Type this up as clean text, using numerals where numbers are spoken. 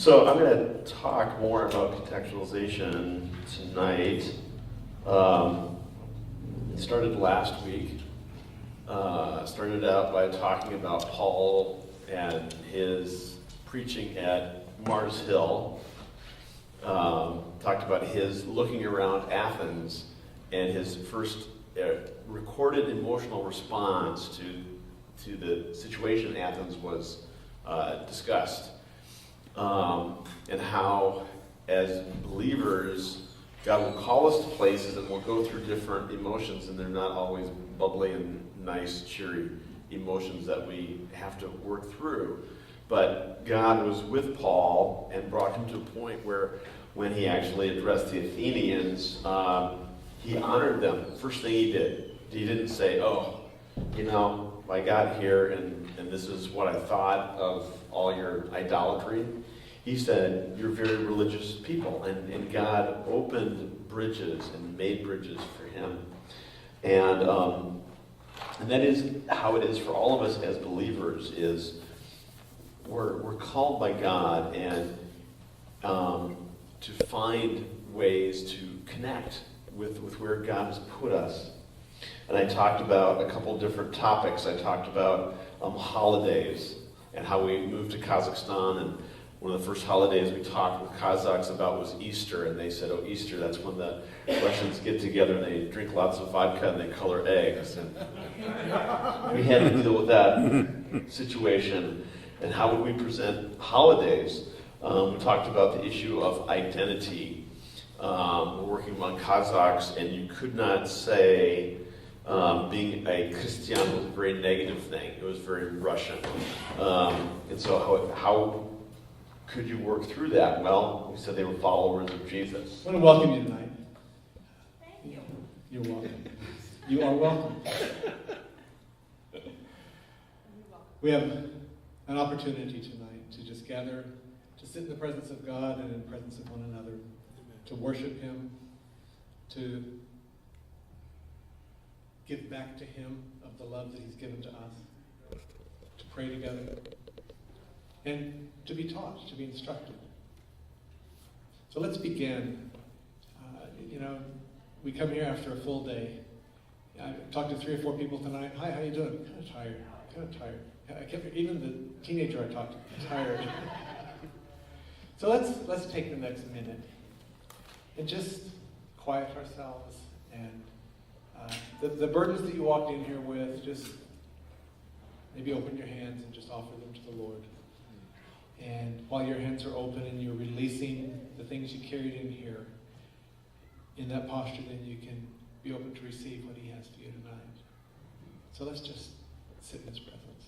So I'm going to talk more about contextualization tonight. It started last week. Started out by talking about Paul and his preaching at Mars Hill. Talked about his looking around Athens and his first recorded emotional response to the situation in Athens was discussed. And how, as believers, God will call us to places and we'll go through different emotions, and they're not always bubbly and nice, cheery emotions that we have to work through. But God was with Paul and brought him to a point where when he actually addressed the Athenians, he honored them. First thing he didn't say, I got here and this is what I thought of all your idolatry. He said, you're very religious people, and God opened bridges and made bridges for him. And that is how it is for all of us as believers, is we're called by God and to find ways to connect with where God has put us. And I talked about a couple different topics. I talked about holidays and how we moved to Kazakhstan, and one of the first holidays we talked with Kazakhs about was Easter, and they said, Easter, that's when the Russians get together and they drink lots of vodka and they color eggs. And we had to deal with that situation. And how would we present holidays? We talked about the issue of identity. We're working among Kazakhs, and you could not say being a Christian was a very negative thing. It was very Russian. And so how could you work through that? Well, we said they were followers of Jesus. I want to welcome you tonight. Thank you. You're welcome. You are welcome. We have an opportunity tonight to just gather, to sit in the presence of God and in the presence of one another, to worship Him, to give back to Him of the love that He's given to us, to pray together, and to be taught, to be instructed. So let's begin. We come here after a full day. I talked to 3 or 4 people tonight. Hi, how you doing? Kind of tired. I kept, even the teenager I talked to, tired. So let's take the next minute and just quiet ourselves, and the burdens that you walked in here with, just maybe open your hands and just offer them to the Lord. And while your hands are open and you're releasing the things you carried in here, in that posture, then you can be open to receive what He has for you tonight. So let's just sit in His presence.